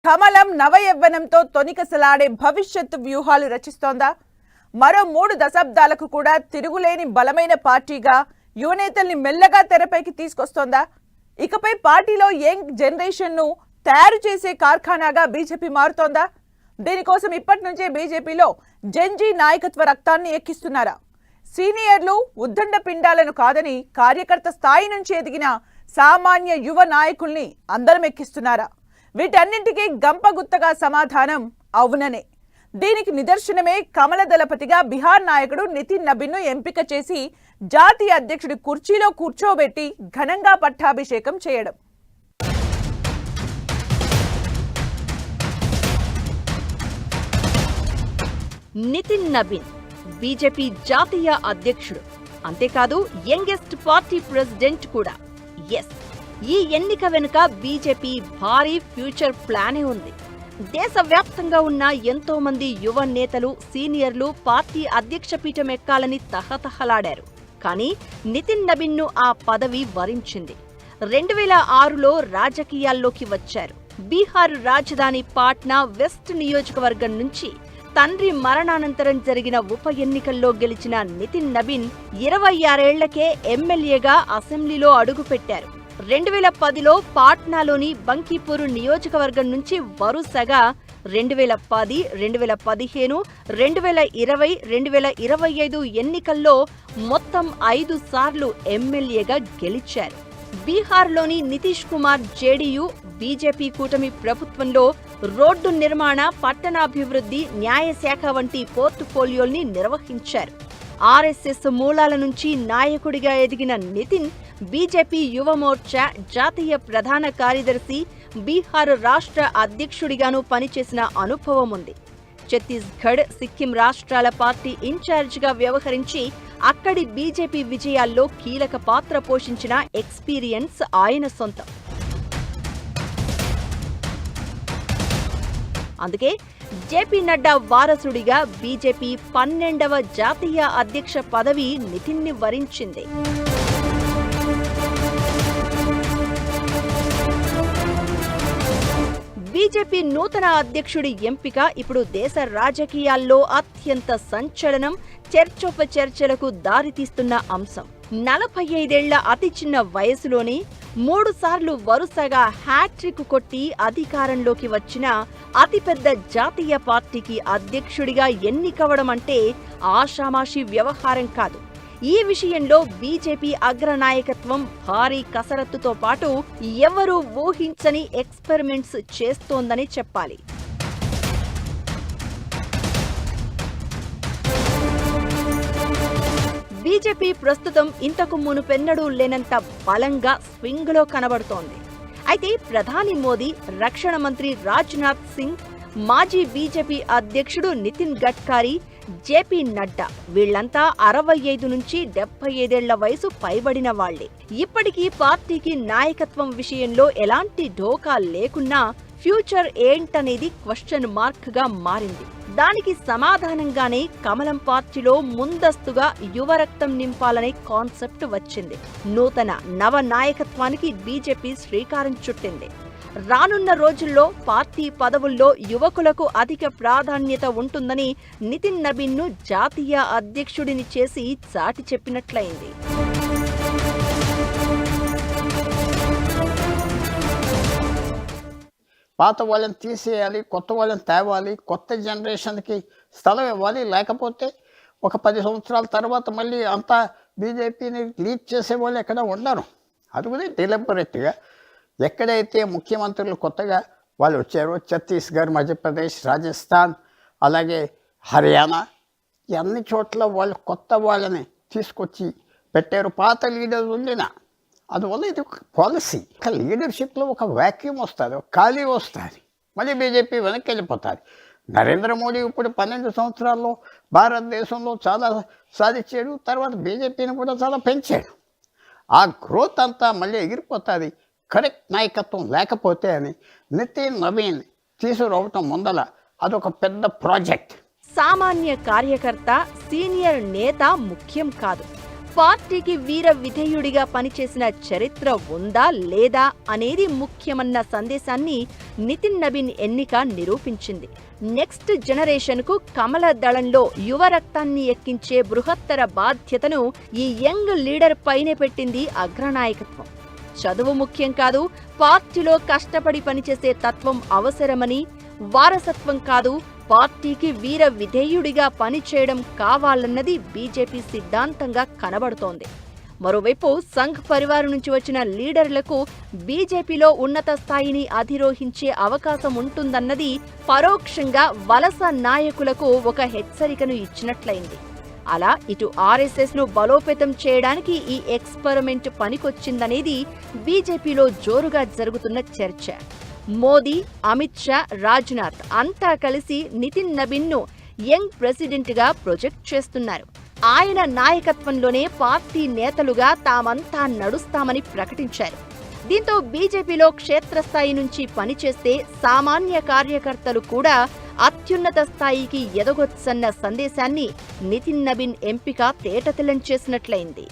కమలం నవయవ్వనంతో తొనికసలాడే భవిష్యత్తు వ్యూహాలు రచిస్తోందా? మరో 3 దశాబ్దాలకు కూడా తిరుగులేని బలమైన పార్టీగా యువనేతల్ని మెల్లగా తెరపైకి తీసుకొస్తోందా? ఇకపై పార్టీలో యంగ్ జనరేషన్ ను తయారు చేసే కార్ఖానాగా బీజేపీ మారుతోందా? దీనికోసం ఇప్పటి నుంచే బీజేపీలో జెన్జీ నాయకత్వ రక్తాన్ని ఎక్కిస్తున్నారా? సీనియర్లు ఉద్దండ పిండాలను కాదని కార్యకర్త స్థాయి నుంచి ఎదిగిన సామాన్య యువ నాయకుల్ని అందరం ఎక్కిస్తున్నారా? వీటన్నింటికీ గంపగుత్తగా సమాధానం అవుననే. దీనికి నిదర్శనమే కమల దళపతిగా బిహార్ నాయకుడు నితిన్ నబీన్ను ఎంపిక చేసి జాతీయ అధ్యక్షుడి కుర్చీలో కూర్చోబెట్టి ఘనంగా పట్టాభిషేకం చేయడం. నితిన్ నబీన్ బీజేపీ జాతీయ అధ్యక్షుడు, అంతేకాదు యంగెస్ట్ పార్టీ ప్రెసిడెంట్ కూడా. ఎస్, ఈ ఎన్నిక వెనుక బీజేపీ భారీ ఫ్యూచర్ ప్లానే ఉంది. దేశవ్యాప్తంగా ఉన్న ఎంతో మంది యువ నేతలు, సీనియర్లు పార్టీ అధ్యక్ష పీఠం ఎక్కాలని తహతహలాడారు. కానీ నితిన్ నబీన్ను ఆ పదవి వరించింది. 2006లో రాజకీయాల్లోకి వచ్చారు. బీహార్ రాజధాని పాట్నా వెస్ట్ నియోజకవర్గం నుంచి తండ్రి మరణానంతరం జరిగిన ఉప ఎన్నికల్లో గెలిచిన నితిన్ నబీన్ 26 ఏళ్లకే ఎమ్మెల్యేగా అసెంబ్లీలో అడుగుపెట్టారు. 2010లో పాట్నాలోని బంకీపూర్ నియోజకవర్గం నుంచి వరుసగా 2010, 2015, 2020, 2025 ఎన్నికల్లో మొత్తం 5 సార్లు ఎమ్మెల్యేగా గెలిచారు. బీహార్లోని నితీష్ కుమార్ జేడీయూ, బీజేపీ కూటమి ప్రభుత్వంలో రోడ్డు నిర్మాణ, పట్టణాభివృద్ధి, న్యాయశాఖ వంటి పోర్టుఫోలియోల్ని నిర్వహించారు. ఆర్ఎస్ఎస్ మూలాల నుంచి నాయకుడిగా ఎదిగిన నితిన్ బీజేపీ యువమోర్చా జాతీయ ప్రధాన కార్యదర్శి, బీహార్ రాష్ట్ర అధ్యక్షుడిగానూ పనిచేసిన అనుభవం ఉంది. ఛత్తీస్గఢ్, సిక్కిం రాష్ట్రాల పార్టీ ఇన్ఛార్జిగా వ్యవహరించి అక్కడి బీజేపీ విజయాల్లో కీలక పాత్ర పోషించిన ఎక్స్పీరియన్స్ ఆయన సొంతం. అందుకే జేపీ నడ్డా వారసుడిగా బీజేపీ 12వ జాతీయ అధ్యక్ష పదవి నితిన్ని వరించింది. బీజేపీ నూతన అధ్యక్షుడి ఎంపిక ఇప్పుడు దేశ రాజకీయాల్లో అత్యంత సంచలనం, చర్చోపచర్చలకు దారితీస్తున్న అంశం. 45 ఏళ్ల అతి చిన్న వయసులోనే 3 సార్లు వరుసగా హ్యాట్రిక్ కొట్టి అధికారంలోకి వచ్చిన అతిపెద్ద జాతీయ పార్టీకి అధ్యక్షుడిగా ఎన్నికవడం అంటే ఆషామాషీ వ్యవహారం కాదు. ఈ విషయంలో బీజేపీ అగ్రనాయకత్వం భారీ కసరత్తుతో పాటు ఎవరూ ఊహించని ఎక్స్పెరిమెంట్స్ చేస్తోందని చెప్పాలి. బీజేపీ ప్రస్తుతం ఇంతకు మునుపెన్నడూ లేనంత బలంగా స్వింగ్లో కనబడుతోంది. అయితే ప్రధాని మోదీ, రక్షణ మంత్రి రాజ్నాథ్ సింగ్, మాజీ బీజేపీ అధ్యక్షుడు నితిన్ గడ్కరీ, జేపీ నడ్డా వీళ్లంతా 65 నుంచి 75 ఏళ్ల వయసు పైబడిన వాళ్లే. ఇప్పటికీ పార్టీకి నాయకత్వం విషయంలో ఎలాంటి ఢోకా లేకున్నా ఫ్యూచర్ ఏంటనేది క్వశ్చన్ మార్క్ గా మారింది. దానికి సమాధానంగానే కమలం పార్టీలో ముందస్తుగా యువరక్తం నింపాలనే కాన్సెప్ట్ వచ్చింది. నూతన నవ నాయకత్వానికి బీజేపీ శ్రీకారం చుట్టింది. రానున్న రోజుల్లో పార్టీ పదవుల్లో యువకులకు అధిక ప్రాధాన్యత ఉంటుందని నితిన్ నబీన్ను జాతీయ అధ్యక్షుడిని చేసి చాటి చెప్పినట్లయింది. పాత వాళ్ళని తీసేయాలి, కొత్త వాళ్ళని తేవాలి, కొత్త జనరేషన్కి స్థలం ఇవ్వాలి. లేకపోతే ఒక 10 సంవత్సరాల తర్వాత మళ్ళీ అంతా బీజేపీని లీడ్ చేసేవాళ్ళు ఎక్కడ ఉండరు. అది కూడా డెలిబరేట్గా ఎక్కడైతే ముఖ్యమంత్రులు కొత్తగా వాళ్ళు వచ్చారో, ఛత్తీస్గఢ్, మధ్యప్రదేశ్, రాజస్థాన్, అలాగే హర్యానా, ఈ అన్ని చోట్ల వాళ్ళు కొత్త వాళ్ళని తీసుకొచ్చి పెట్టారు. పాత లీడర్లు ఉండిన అందువల్ల ఇది ఒక పాలసీ. లీడర్షిప్లో ఒక వ్యాక్యూమ్ వస్తుంది, ఒక ఖాళీ వస్తుంది, మళ్ళీ బీజేపీ వెనక్కి వెళ్ళిపోతుంది. నరేంద్ర మోడీ ఇప్పుడు 12 సంవత్సరాల్లో భారతదేశంలో చాలా సాధించాడు. తర్వాత బీజేపీని కూడా చాలా పెంచాడు. ఆ గ్రోత్ అంతా మళ్ళీ ఎగిరిపోతుంది కరెక్ట్ నాయకత్వం లేకపోతే అని నితిన్ నబీన్ తీసుకురావటం ముందల అదొక పెద్ద ప్రాజెక్ట్. సామాన్య కార్యకర్త, సీనియర్ నేత ముఖ్యం కాదు. పార్టీకి వీర విధేయుడిగా పనిచేసిన చరిత్ర ఉందా లేదా అనేది ముఖ్యమన్న సందేశాన్ని నితిన్ నబీన్ ఎన్నిక నిరూపించింది. నెక్స్ట్ జనరేషన్ కు కమల దళంలో యువ రక్తాన్ని ఎక్కించే బృహత్తర బాధ్యతను ఈ యంగ్ లీడర్ పైనే పెట్టింది అగ్రనాయకత్వం. చదువు ముఖ్యం కాదు, పార్టీలో కష్టపడి పనిచేసే తత్వం అవసరమని, వారసత్వం కాదు, పార్టీకి వీర విధేయుడిగా పనిచేయడం కావాలన్నది బీజేపీ సిద్ధాంతంగా కనబడుతోంది. మరోవైపు సంఘ్ పరివార్ నుంచి వచ్చిన లీడర్లకు బీజేపీలో ఉన్నత స్థాయిని అధిరోహించే అవకాశం ఉంటుందన్నది పరోక్షంగా వలస నాయకులకు ఒక హెచ్చరికను ఇచ్చినట్లయింది. అలా ఇటు ఆర్ఎస్ఎస్ ను బలోపేతం చేయడానికి ఈ ఎక్స్పెరిమెంట్ పనికొచ్చిందనేది బీజేపీలో జోరుగా జరుగుతున్న చర్చ. మోదీ, అమిత్ షా, రాజ్నాథ్ అంతా కలిసి నితిన్ నబీన్ ను యంగ్ ప్రెసిడెంట్ గా ప్రొజెక్ట్ చేస్తున్నారు. ఆయన నాయకత్వంలోనే పార్టీ నేతలుగా తామంతా నడుస్తామని ప్రకటించారు. దీంతో బీజేపీలో క్షేత్రస్థాయి నుంచి పనిచేస్తే సామాన్య కార్యకర్తలు కూడా అత్యున్నత స్థాయికి ఎదగొచ్చన్న సందేశాన్ని నితిన్ నబీన్ ఎంపిక తేటతెల్లం చేసినట్లయింది.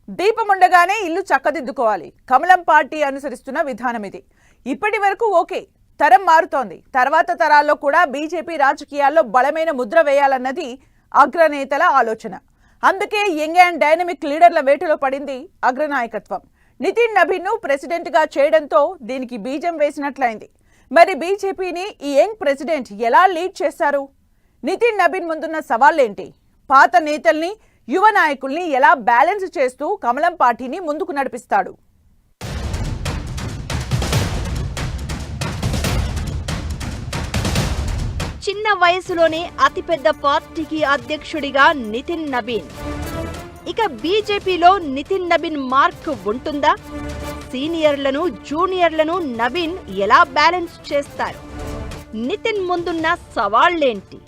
దీపముండగానే ఇల్లు చక్కదిద్దుకోవాలి. కమలం పార్టీ అనుసరిస్తున్న విధానం ఇది. ఇప్పటి వరకు ఓకే, తరం మారుతోంది. తర్వాత తరాల్లో కూడా బీజేపీ రాజకీయాల్లో బలమైన ముద్ర వేయాలన్నది అగ్రనేతల ఆలోచన. అందుకే యంగ్ అండ్ డైనమిక్ లీడర్ల వేటలో పడింది అగ్రనాయకత్వం. నితిన్ నబీన్ ను ప్రెసిడెంట్ గా చేయడంతో దీనికి బీజం వేసినట్లయింది. మరి బీజేపీని ఈ యంగ్ ప్రెసిడెంట్ ఎలా లీడ్ చేస్తారు? నితిన్ నబీన్ ముందున్న సవాళ్లేంటి? పాత నేతల్ని, యువ నాయకుల్ని ఎలా బ్యాలెన్స్ చేస్తూ కమలం పార్టీని ముందుకు నడిపిస్తాడు? చిన్న వయసులోనే అతిపెద్ద పార్టీకి అధ్యక్షుడిగా నితిన్ నబీన్. ఇక బీజేపీలో నితిన్ నబీన్ మార్క్ ఉంటుందా? సీనియర్లను, జూనియర్లను నబీన్ ఎలా బ్యాలెన్స్ చేస్తారు? నితిన్ ముందున్న సవాళ్లేంటి?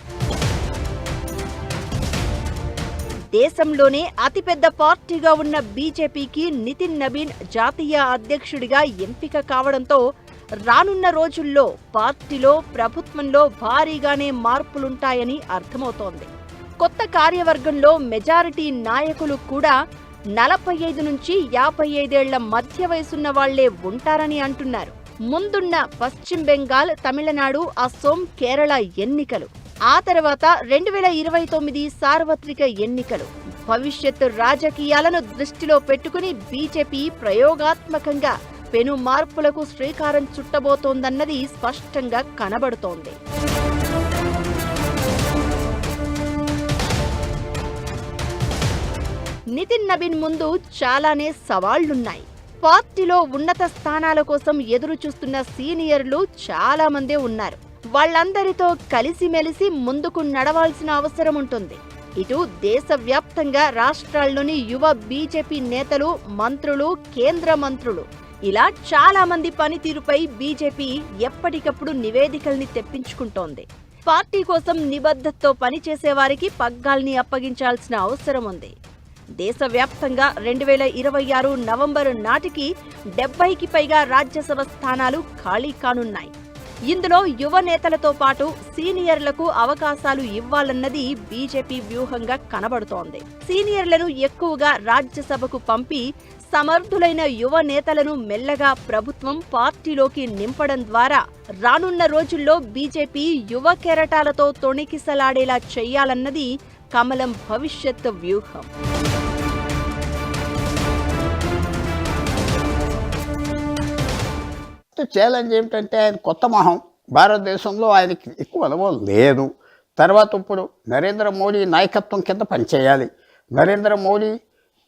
దేశంలోనే అతిపెద్ద పార్టీగా ఉన్న బీజేపీకి నితిన్ నబీన్ జాతీయ అధ్యక్షుడిగా ఎంపిక కావడంతో రానున్న రోజుల్లో పార్టీలో, ప్రభుత్వంలో భారీగానే మార్పులుంటాయని అర్థమవుతోంది. కొత్త కార్యవర్గంలో మెజారిటీ నాయకులు కూడా 45 నుంచి 55 ఏళ్ల మధ్య వయసున్న వాళ్లే ఉంటారని అంటున్నారు. ముందున్న పశ్చిమ బెంగాల్, తమిళనాడు, అస్సోం, కేరళ ఎన్నికలు, ఆ తర్వాత 2029 సార్వత్రిక ఎన్నికలు, భవిష్యత్తు రాజకీయాలను దృష్టిలో పెట్టుకుని బీజేపీ ప్రయోగాత్మకంగా పెను మార్పులకు శ్రీకారం చుట్టబోతోందన్నది స్పష్టంగా కనబడుతోంది. నితిన్ నబీన్ ముందు చాలానే సవాళ్లున్నాయి. పార్టీలో ఉన్నత స్థానాల కోసం ఎదురు చూస్తున్న సీనియర్లు చాలా మందే ఉన్నారు. వాళ్లందరితో కలిసిమెలిసి ముందుకు నడవాల్సిన అవసరం ఉంటుంది. ఇటు దేశవ్యాప్తంగా రాష్ట్రాల్లోని యువ బీజేపీ నేతలు, మంత్రులు, కేంద్ర మంత్రులు ఇలా చాలా మంది పనితీరుపై బీజేపీ ఎప్పటికప్పుడు నివేదికల్ని తెప్పించుకుంటోంది. పార్టీ కోసం నిబద్ధతతో పనిచేసే వారికి పగ్గాల్ని అప్పగించాల్సిన అవసరం ఉంది. దేశవ్యాప్తంగా 2026 నవంబరు నాటికి 70కి పైగా రాజ్యసభ స్థానాలు ఖాళీ కానున్నాయి. ఇందులో యువ నేతలతో పాటు సీనియర్లకు అవకాశాలు ఇవ్వాలన్నది బీజేపీ వ్యూహంగా కనబడుతోంది. సీనియర్లను ఎక్కువగా రాజ్యసభకు పంపి సమర్థులైన యువ నేతలను మెల్లగా ప్రభుత్వం పార్టీలోకి నింపడం ద్వారా రానున్న రోజుల్లో బీజేపీ యువ కెరటాలతో తొణికిసలాడేలా చెయ్యాలన్నది కమలం భవిష్యత్ వ్యూహం. ఛాలెంజ్ ఏమిటంటే ఆయన కొత్త మొహం, భారతదేశంలో ఆయనకి ఎక్కువ అనుభవం లేదు. తర్వాత ఇప్పుడు నరేంద్ర మోడీ నాయకత్వం కింద పనిచేయాలి. నరేంద్ర మోడీ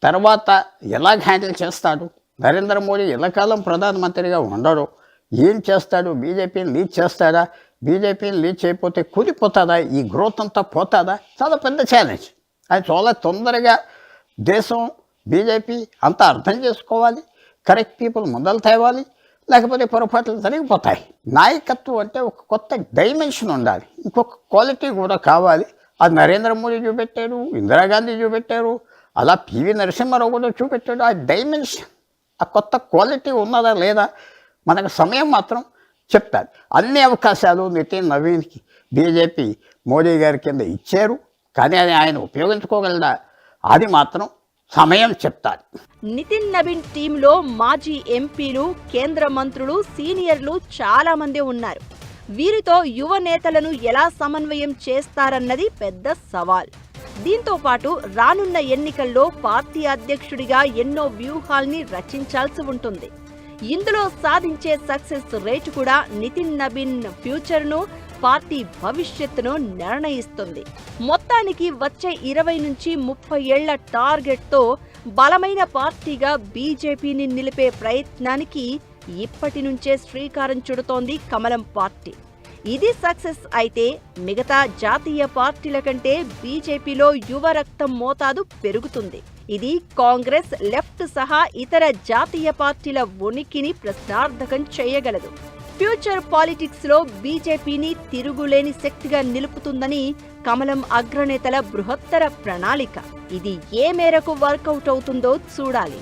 తర్వాత ఎలాగ హ్యాండిల్ చేస్తాడు? నరేంద్ర మోడీ ఎల్లకాలం ప్రధానమంత్రిగా ఉండడు. ఏం చేస్తాడు? బీజేపీని లీడ్ చేస్తాడా? బీజేపీని లీడ్ చేయకపోతే కూలిపోతుందా? ఈ గ్రోత్ అంతా పోతుందా? చాలా పెద్ద ఛాలెంజ్. అది చాలా తొందరగా దేశం, బీజేపీ అంతా అర్థం చేసుకోవాలి. కరెక్ట్ పీపుల్ మొదలు తేవాలి, లేకపోతే పొరపాట్లు జరిగిపోతాయి. నాయకత్వం అంటే ఒక కొత్త డైమెన్షన్ ఉండాలి, ఇంకొక క్వాలిటీ కూడా కావాలి. అది నరేంద్ర మోడీ చూపెట్టారు, ఇందిరాగాంధీ చూపెట్టారు, అలా పివి నరసింహారావు కూడా చూపెట్టాడు. ఆ డైమెన్షన్, ఆ కొత్త క్వాలిటీ ఉన్నదా లేదా? మనకు సమయం మాత్రం చెప్పారు. అన్ని అవకాశాలు నితిన్ నవీన్కి బీజేపీ మోడీ గారి కింద ఇచ్చారు. కానీ అది ఆయన ఉపయోగించుకోగలడా, అది మాత్రం సమయం చెప్తారు. నితిన్ నవీన్ టీంలో మాజీ ఎంపీలు, కేంద్ర మంత్రులు, సీనియర్లు చాలా మంది ఉన్నారు. వీరితో యువ నేతలను ఎలా సమన్వయం చేస్తారన్నది పెద్ద సవాల్. దీంతో పాటు రానున్న ఎన్నికల్లో పార్టీ అధ్యక్షుడిగా ఎన్నో వ్యూహాల్ని రచించాల్సి ఉంటుంది. ఇందులో సాధించే సక్సెస్ రేటు కూడా నితిన్ నవీన్ ఫ్యూచర్ను, పార్టీ భవిష్యత్తును నిర్ణయిస్తుంది. మొత్తానికి వచ్చే 20 నుంచి 30 ఏళ్ల టార్గెట్తో బలమైన పార్టీగా బీజేపీని నిలిపే ప్రయత్నానికి ఇప్పటి నుంచే శ్రీకారం చుడుతోంది కమలం పార్టీ. ఇది సక్సెస్ అయితే మిగతా జాతీయ పార్టీల కంటే బీజేపీలో యువ రక్తం మోతాదు పెరుగుతుంది. ఇది కాంగ్రెస్, లెఫ్ట్ సహా ఇతర జాతీయ పార్టీల ఉనికిని ప్రశ్నార్థకం చేయగలదు. ఫ్యూచర్ పాలిటిక్స్ లో బీజేపీని తిరుగులేని శక్తిగా నిలుపుతుందని కమలం అగ్రనేతల బృహత్తర ప్రణాళిక. ఇది ఏ మేరకు వర్కౌట్ అవుతుందో చూడాలి.